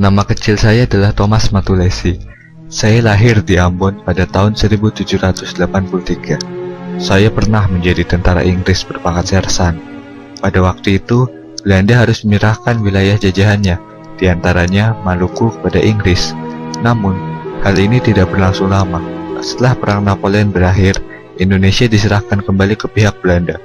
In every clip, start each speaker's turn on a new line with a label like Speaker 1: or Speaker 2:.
Speaker 1: Nama kecil saya adalah Thomas Matulesi. Saya lahir di Ambon pada tahun 1783. Saya pernah menjadi tentara Inggris berpangkat sersan. Pada waktu itu, Belanda harus menyerahkan wilayah jajahannya, diantaranya Maluku kepada Inggris. Namun, hal ini tidak berlangsung lama. Setelah Perang Napoleon berakhir, Indonesia diserahkan kembali ke pihak Belanda.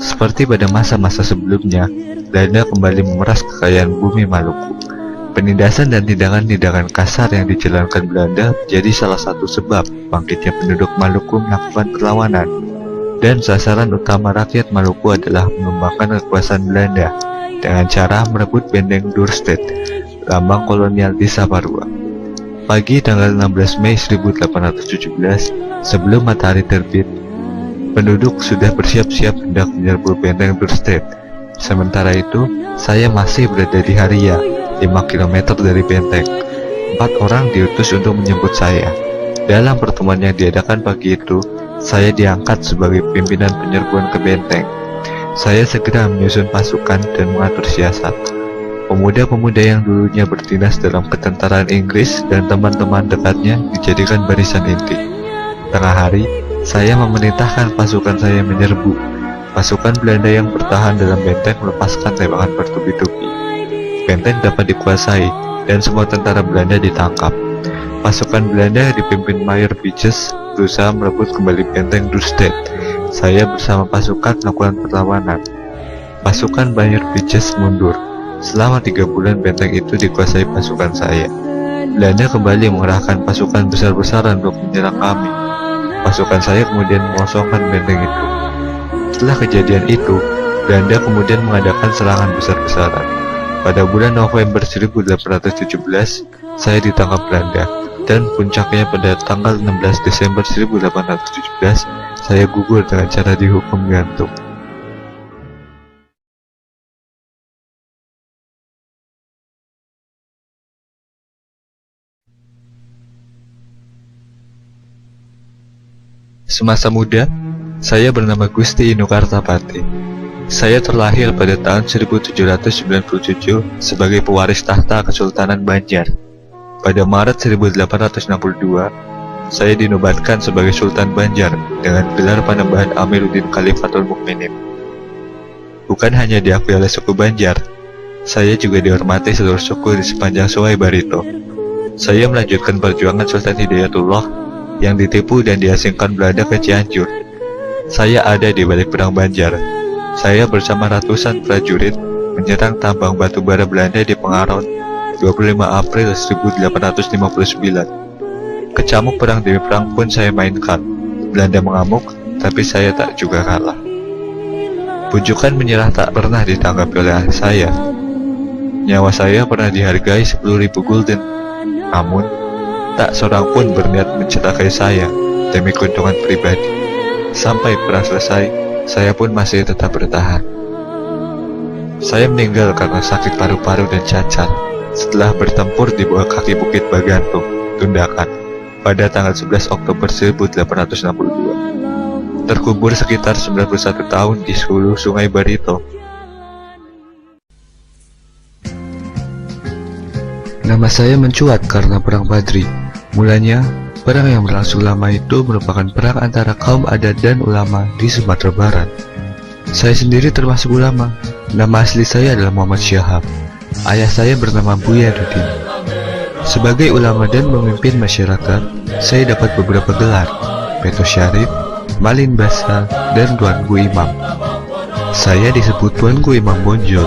Speaker 1: Seperti pada masa-masa sebelumnya, Belanda kembali memeras kekayaan bumi Maluku. Penindasan dan tindakan-tindakan kasar yang dijalankan Belanda menjadi salah satu sebab bangkitnya penduduk Maluku melakukan perlawanan. Dan sasaran utama rakyat Maluku adalah mengembangkan kekuasaan Belanda dengan cara merebut benteng Dorset, lambang kolonial di Saparua. Pagi tanggal 16 Mei 1817, sebelum matahari terbit, penduduk sudah bersiap-siap hendak menyerbu benteng Dorset. Sementara itu, saya masih berada di Haria, 5 km dari benteng. 4 orang diutus untuk menjemput saya. Dalam pertemuan yang diadakan pagi itu, saya diangkat sebagai pimpinan penyerbuan ke benteng. Saya segera menyusun pasukan dan mengatur siasat. Pemuda-pemuda yang dulunya berdinas dalam ketentaraan Inggris dan teman-teman dekatnya dijadikan barisan inti. Tengah hari, saya memerintahkan pasukan saya menyerbu. Pasukan Belanda yang bertahan dalam benteng melepaskan tembakan bertubi-tubi. Benteng dapat dikuasai dan semua tentara Belanda ditangkap. Pasukan Belanda dipimpin Mayor Beaches berusaha merebut kembali benteng Dorset. Saya bersama pasukan melakukan perlawanan. Pasukan Mayor Beaches mundur. Selama 3 bulan benteng itu dikuasai pasukan saya. Belanda kembali mengerahkan pasukan besar-besaran untuk menyerang kami. Pasukan saya kemudian mengosongkan benteng itu. Setelah kejadian itu, Belanda kemudian mengadakan serangan besar-besaran. Pada bulan November 1817, saya ditangkap Belanda, dan puncaknya pada tanggal 16 Desember 1817, saya gugur dengan cara dihukum gantung. Semasa muda, saya bernama Gusti Inu Kartapati. Saya terlahir pada tahun 1797 sebagai pewaris tahta Kesultanan Banjar. Pada Maret 1862, saya dinobatkan sebagai Sultan Banjar dengan gelar Panembahan Amiruddin Khalifatul Mukminin. Bukan hanya diakui oleh suku Banjar, saya juga dihormati seluruh suku di sepanjang Sungai Barito. Saya melanjutkan perjuangan Sultan Hidayatullah yang ditipu dan diasingkan Belanda ke Cianjur. Saya ada di balik perang Banjar. Saya bersama ratusan prajurit menyerang tambang batu bara Belanda di Pengaron 25 April 1859. Kecamuk perang demi perang pun saya mainkan. Belanda mengamuk, tapi saya tak juga kalah. Pujukan menyerah tak pernah ditanggapi oleh saya. Nyawa saya pernah dihargai 10.000 gulden. Namun, tak seorang pun berniat mencelakai saya demi keuntungan pribadi. Sampai perang selesai, saya pun masih tetap bertahan. Saya meninggal karena sakit paru-paru dan cacat setelah bertempur di bawah kaki Bukit Bagantung, Tundakan, pada tanggal 11 Oktober 1862. Terkubur sekitar 91 tahun di hulu Sungai Barito. Nama saya mencuat karena Perang Padri. Mulanya, perang yang berlangsung lama itu merupakan perang antara kaum adat dan ulama di Sumatera Barat. Saya sendiri termasuk ulama. Nama asli saya adalah Muhammad Syahab. Ayah saya bernama Buya Nudin. Sebagai ulama dan pemimpin masyarakat, saya dapat beberapa gelar: Peto Syarif, Malin Basa, dan Tuanku Imam. Saya disebut Tuanku Imam Bonjol.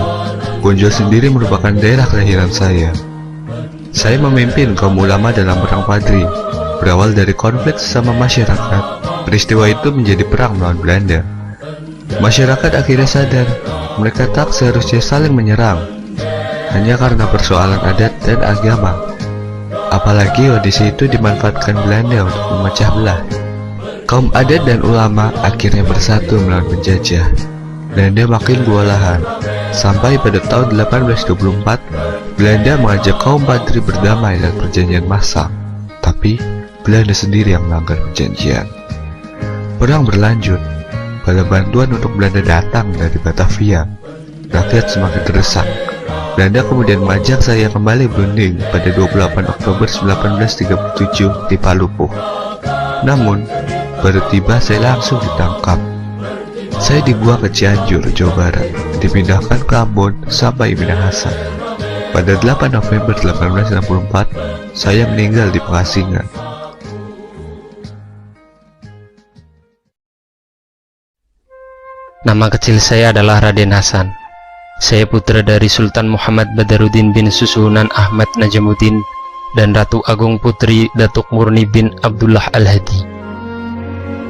Speaker 1: Bonjol sendiri merupakan daerah kelahiran saya. Saya memimpin kaum ulama dalam Perang Padri. Berawal dari konflik sesama masyarakat, peristiwa itu menjadi perang melawan Belanda. Masyarakat akhirnya sadar, mereka tak seharusnya saling menyerang, hanya karena persoalan adat dan agama. Apalagi kondisi itu dimanfaatkan Belanda untuk memecah belah. Kaum adat dan ulama akhirnya bersatu melawan penjajah. Belanda makin kewalahan, sampai pada tahun 1824, Belanda mengajak kaum Padri berdamai dan perjanjian massal. Tapi Belanda sendiri yang melanggar perjanjian. Perang berlanjut. Bala bantuan untuk Belanda datang dari Batavia. Rakyat semakin terdesak. Belanda kemudian mengajak saya kembali berunding pada 28 Oktober 1937 di Palupuh. Namun, baru tiba saya langsung ditangkap. Saya dibuang ke Cianjur, Jawa Barat, dipindahkan ke Ambon sampai Minahasa. Pada 8 November 1864, saya meninggal di Pengasingan.
Speaker 2: Nama kecil saya adalah Raden Hasan. Saya putra dari Sultan Muhammad Badaruddin bin Susuhunan Ahmad Najamuddin dan Ratu Agung Putri Datuk Murni bin Abdullah Al-Hadi.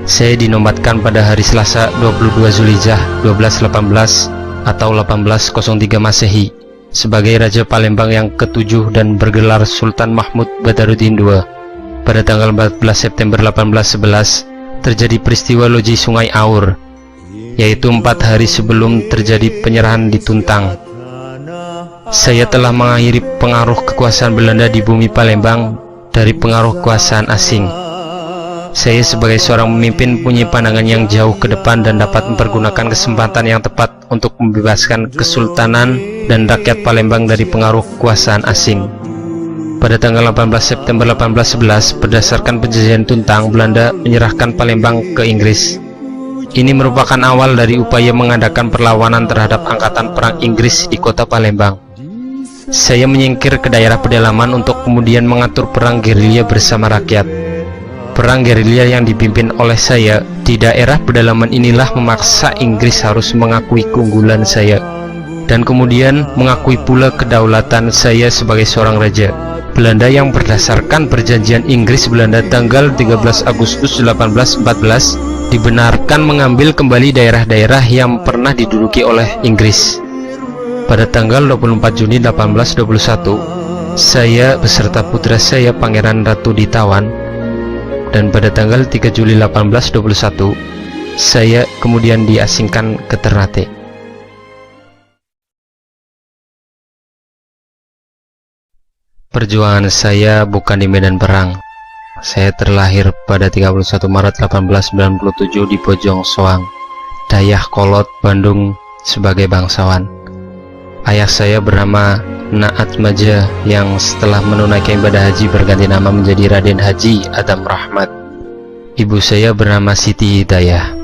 Speaker 2: Saya dinobatkan pada hari Selasa 22 Zulhijjah 1218 atau 1803 Masehi sebagai Raja Palembang yang ke-7 dan bergelar Sultan Mahmud Badaruddin II. Pada tanggal 14 September 1811 terjadi peristiwa loji Sungai Aur, yaitu 4 hari sebelum terjadi penyerahan di Tuntang. Saya telah mengakhiri pengaruh kekuasaan Belanda di bumi Palembang dari pengaruh kekuasaan asing. Saya sebagai seorang pemimpin punya pandangan yang jauh ke depan dan dapat mempergunakan kesempatan yang tepat untuk membebaskan Kesultanan dan rakyat Palembang dari pengaruh kekuasaan asing. Pada tanggal 18 September 1811, berdasarkan penjajahan Tuntang, Belanda menyerahkan Palembang ke Inggris. Ini merupakan awal dari upaya mengadakan perlawanan terhadap angkatan perang Inggris di kota Palembang. Saya menyingkir ke daerah pedalaman untuk kemudian mengatur perang gerilya bersama rakyat. Perang gerilya yang dipimpin oleh saya di daerah pedalaman inilah memaksa Inggris harus mengakui keunggulan saya dan kemudian mengakui pula kedaulatan saya sebagai seorang raja. Belanda yang berdasarkan perjanjian Inggris-Belanda tanggal 13 Agustus 1814 dibenarkan mengambil kembali daerah-daerah yang pernah diduduki oleh Inggris. Pada tanggal 24 Juni 1821, saya beserta putra saya Pangeran Ratu ditawan, dan pada tanggal 3 Juli 1821, saya kemudian diasingkan ke Ternate. Perjuangan saya bukan di medan perang. Saya terlahir pada 31 Maret 1897 di Bojong Soang, Dayakolot, Bandung sebagai bangsawan. Ayah saya bernama Naat Maja yang setelah menunaikan ibadah haji berganti nama menjadi Raden Haji Adam Rahmat. Ibu saya bernama Siti Hidayah.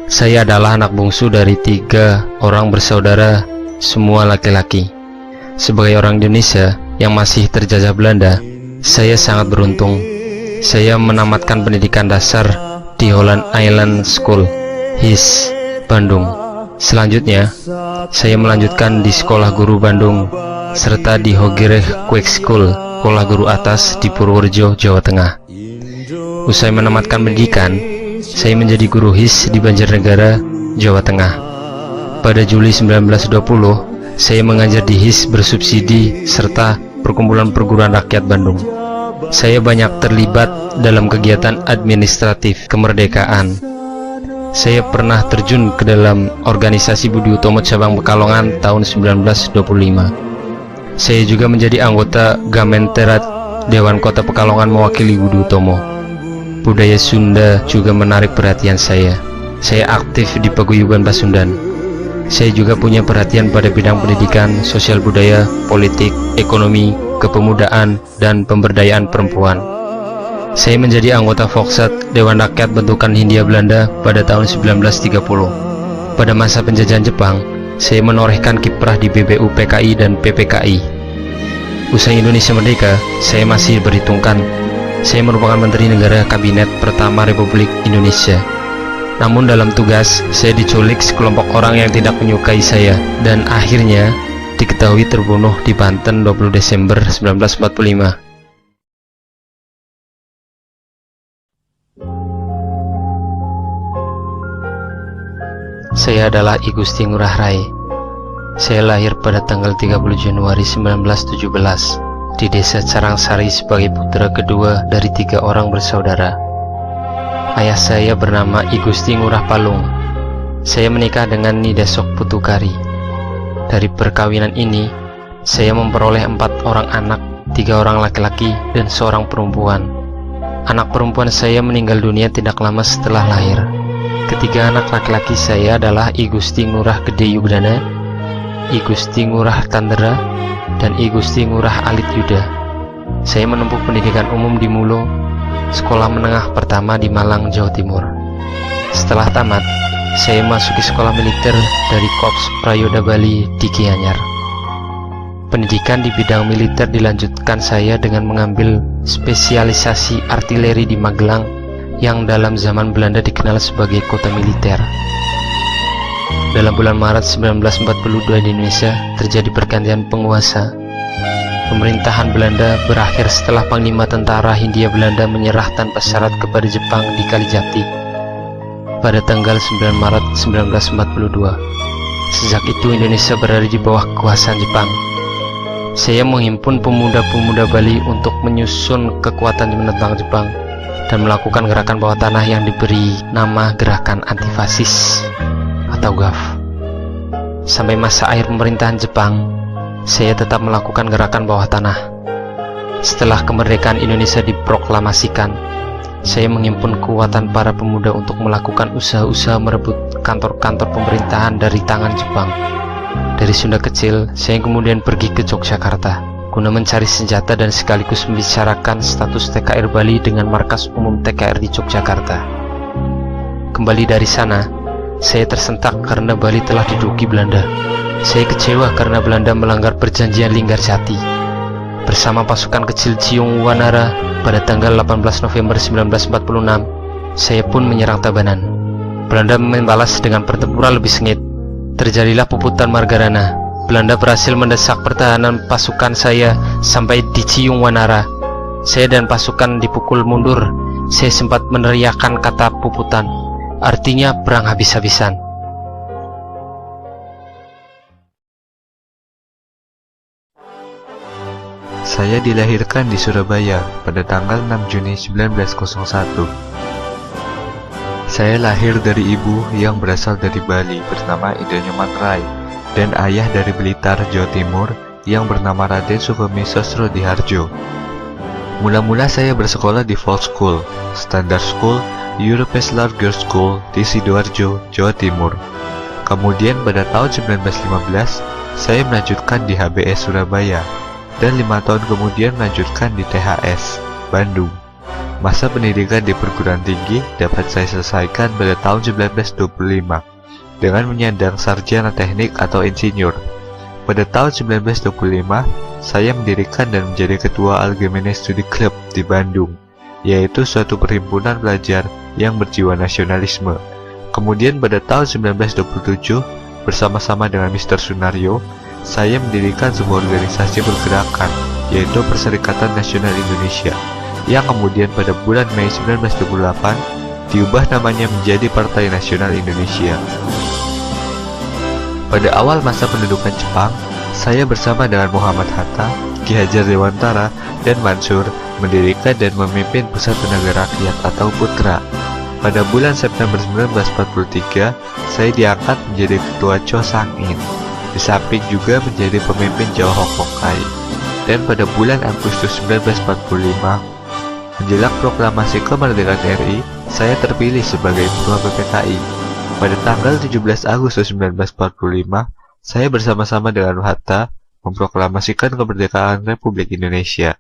Speaker 2: Saya adalah anak bungsu dari 3 orang bersaudara, semua laki-laki. Sebagai orang Indonesia yang masih terjajah Belanda, saya sangat beruntung. Saya menamatkan pendidikan dasar di Holland Island School, HIS, Bandung. Selanjutnya, saya melanjutkan di Sekolah Guru Bandung, serta di Hogireh Quick School, Sekolah Guru Atas di Purworejo, Jawa Tengah. Usai menamatkan pendidikan, saya menjadi guru HIS di Banjarnegara, Jawa Tengah. Pada Juli 1920, saya mengajar di HIS bersubsidi serta Perkumpulan Perguruan Rakyat Bandung. Saya banyak terlibat dalam kegiatan administratif kemerdekaan. Saya pernah terjun ke dalam organisasi Budi Utomo cabang Pekalongan tahun 1925. Saya juga menjadi anggota Gamenterat Dewan Kota Pekalongan mewakili Budi Utomo. Budaya Sunda juga menarik perhatian saya. Saya aktif di paguyuban Pasundan. Saya juga punya perhatian pada bidang pendidikan, sosial budaya, politik, ekonomi, kepemudaan, dan pemberdayaan perempuan. Saya menjadi anggota Volksat Dewan Rakyat Bentukan Hindia Belanda pada tahun 1930. Pada masa penjajahan Jepang, saya menorehkan kiprah di BBU PKI dan PPKI. Usai Indonesia merdeka, saya masih diperhitungkan. Saya merupakan Menteri Negara Kabinet pertama Republik Indonesia. Namun dalam tugas, saya diculik sekelompok orang yang tidak menyukai saya dan akhirnya diketahui terbunuh di Banten 20 Desember 1945. Saya adalah I Gusti Ngurah Rai. Saya lahir pada tanggal 30 Januari 1917 di Desa Carangsari sebagai putra kedua dari 3 orang bersaudara. Ayah saya bernama I Gusti Ngurah Palung. Saya menikah dengan Nyi Desok Putukari. Dari perkawinan ini, saya memperoleh 4 orang anak, 3 orang laki-laki dan 1 perempuan. Anak perempuan saya meninggal dunia tidak lama setelah lahir. Ketiga anak laki-laki saya adalah I Gusti Ngurah Gede Yugdana, I Gusti Ngurah Tandera, dan I Gusti Ngurah Alit Yuda. Saya menempuh pendidikan umum di Mulo, sekolah menengah pertama di Malang, Jawa Timur. Setelah tamat, saya masuki sekolah militer dari Korps Prayoda Bali di Gianyar. Pendidikan di bidang militer dilanjutkan saya dengan mengambil spesialisasi artileri di Magelang, yang dalam zaman Belanda dikenal sebagai kota militer. Dalam bulan Maret 1942 di Indonesia terjadi pergantian penguasa. Pemerintahan Belanda berakhir setelah Panglima Tentara Hindia Belanda menyerah tanpa syarat kepada Jepang di Kalijati pada tanggal 9 Maret 1942. Sejak itu Indonesia berada di bawah kekuasaan Jepang. Saya menghimpun pemuda-pemuda Bali untuk menyusun kekuatan menentang Jepang dan melakukan gerakan bawah tanah yang diberi nama Gerakan Antifasis atau GAF. Sampai masa akhir pemerintahan Jepang, saya tetap melakukan gerakan bawah tanah. Setelah kemerdekaan Indonesia diproklamasikan, saya menghimpun kekuatan para pemuda untuk melakukan usaha-usaha merebut kantor-kantor pemerintahan dari tangan Jepang. Dari Sunda kecil, saya kemudian pergi ke Yogyakarta guna mencari senjata dan sekaligus membicarakan status TKR Bali dengan markas umum TKR di Yogyakarta. Kembali dari sana, saya tersentak karena Bali telah diduduki Belanda. Saya kecewa karena Belanda melanggar perjanjian Linggarjati. Bersama pasukan kecil Ciung Wanara pada tanggal 18 November 1946, saya pun menyerang Tabanan. Belanda membalas dengan pertempuran lebih sengit. Terjadilah puputan Margarana. Belanda berhasil mendesak pertahanan pasukan saya sampai di Ciung Wanara. Saya dan pasukan dipukul mundur. Saya sempat meneriakkan kata puputan, artinya perang habis-habisan.
Speaker 1: Saya dilahirkan di Surabaya pada tanggal 6 Juni 1901. Saya lahir dari ibu yang berasal dari Bali bernama Ida Nyoman Rai dan ayah dari Blitar, Jawa Timur yang bernama Raden Sukemi Sosrodiharjo. Mula-mula saya bersekolah di Fall School, Standard School, European Girls School di Sidoarjo, Jawa Timur. Kemudian pada tahun 1915, saya melanjutkan di HBS Surabaya dan 5 tahun kemudian melanjutkan di THS, Bandung. Masa pendidikan di perguruan tinggi dapat saya selesaikan pada tahun 1925 dengan menyandang sarjana teknik atau insinyur. Pada tahun 1925, saya mendirikan dan menjadi ketua Algemene Studi Club di Bandung, yaitu suatu perhimpunan pelajar yang berjiwa nasionalisme. Kemudian pada tahun 1927, bersama-sama dengan Mr. Sunario, saya mendirikan sebuah organisasi pergerakan, yaitu Perserikatan Nasional Indonesia, yang kemudian pada bulan Mei 1928 diubah namanya menjadi Partai Nasional Indonesia. Pada awal masa pendudukan Jepang, saya bersama dengan Muhammad Hatta, Ki Hajar Dewantara, dan Mansur mendirikan dan memimpin Pusat Tenaga Rakyat atau PUTRA. Pada bulan September 1943, saya diangkat menjadi Ketua Cho Sang-in, di samping juga menjadi pemimpin Jawa Hokkaikai. Dan pada bulan Agustus 1945, menjelang proklamasi kemerdekaan RI, saya terpilih sebagai Ketua PPKI. Pada tanggal 17 Agustus 1945, saya bersama-sama dengan Hatta memproklamasikan kemerdekaan Republik Indonesia.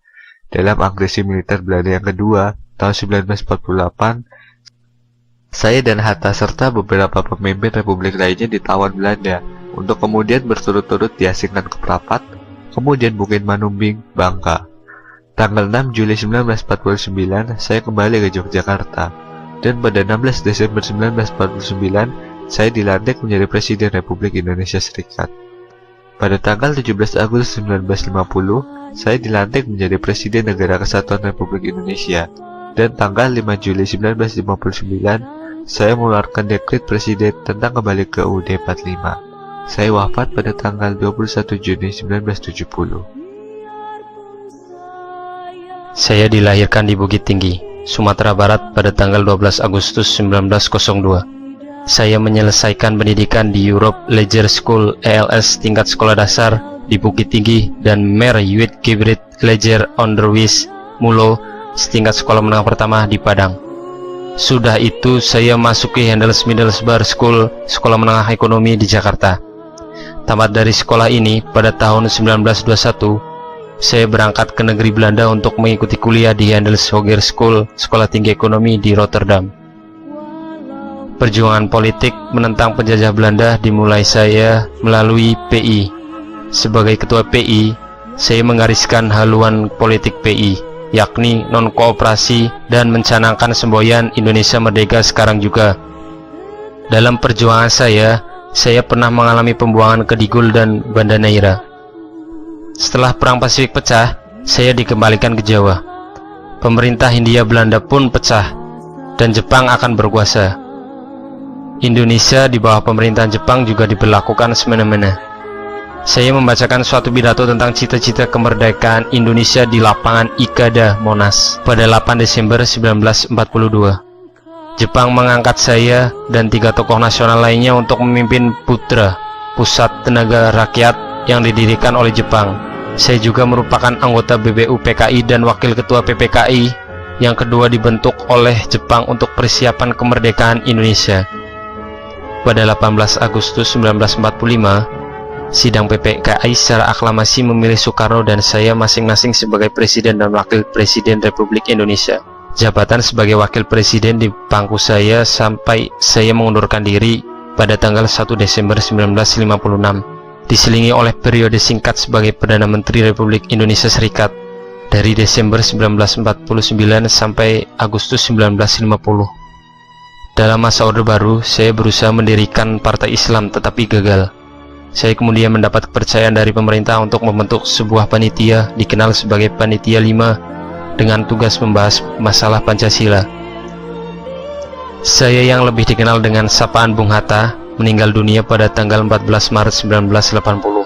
Speaker 1: Dalam agresi militer Belanda yang kedua, tahun 1948, saya dan Hatta serta beberapa pemimpin republik lainnya ditawan Belanda untuk kemudian berturut-turut diasingkan ke Prapat, kemudian Bukit Manumbing, Bangka. Tanggal 6 Juli 1949, saya kembali ke Yogyakarta, dan pada 16 Desember 1949, saya dilantik menjadi Presiden Republik Indonesia Serikat. Pada tanggal 17 Agustus 1950, saya dilantik menjadi Presiden Negara Kesatuan Republik Indonesia, dan tanggal 5 Juli 1959, saya mengeluarkan dekret Presiden tentang kembali ke UUD 45. Saya wafat pada tanggal 21 Juni 1970.
Speaker 2: Saya dilahirkan di Bukit Tinggi, Sumatera Barat pada tanggal 12 Agustus 1902. Saya menyelesaikan pendidikan di Europe Leisure School ELS tingkat sekolah dasar di Bukit Tinggi dan Mer Yuit Gibrit Leisure Onderwijs Mulo setingkat sekolah menengah pertama di Padang. Sudah itu saya masuki Handels Middelsbar School, sekolah menengah ekonomi di Jakarta. Tamat dari sekolah ini pada tahun 1921, saya berangkat ke negeri Belanda untuk mengikuti kuliah di Handels Hoger School, Sekolah Tinggi Ekonomi di Rotterdam. Perjuangan politik menentang penjajah Belanda dimulai saya melalui PI. Sebagai ketua PI, saya menggariskan haluan politik PI, yakni non-kooperasi dan mencanangkan semboyan Indonesia Merdeka sekarang juga. Dalam perjuangan saya pernah mengalami pembuangan ke Digul dan Banda Neira. Setelah Perang Pasifik pecah, saya dikembalikan ke Jawa. Pemerintah Hindia Belanda pun pecah, dan Jepang akan berkuasa. Indonesia di bawah pemerintahan Jepang juga diberlakukan semena-mena. Saya membacakan suatu pidato tentang cita-cita kemerdekaan Indonesia di lapangan Ikada, Monas, pada 8 Desember 1942. Jepang mengangkat saya dan 3 tokoh nasional lainnya untuk memimpin Putra, Pusat Tenaga Rakyat yang didirikan oleh Jepang. Saya juga merupakan anggota BBU PKI dan wakil ketua PPKI yang kedua dibentuk oleh Jepang untuk persiapan kemerdekaan Indonesia. Pada 18 Agustus 1945, sidang PPKI secara aklamasi memilih Soekarno dan saya masing-masing sebagai Presiden dan Wakil Presiden Republik Indonesia. Jabatan sebagai Wakil Presiden di pangku saya sampai saya mengundurkan diri pada tanggal 1 Desember 1956, diselingi oleh periode singkat sebagai Perdana Menteri Republik Indonesia Serikat dari Desember 1949 sampai Agustus 1950. Dalam masa Orde Baru, saya berusaha mendirikan Partai Islam tetapi gagal. Saya kemudian mendapat kepercayaan dari pemerintah untuk membentuk sebuah panitia dikenal sebagai Panitia 5 dengan tugas membahas masalah Pancasila. Saya yang lebih dikenal dengan sapaan Bung Hatta meninggal dunia pada tanggal 14 Maret 1980.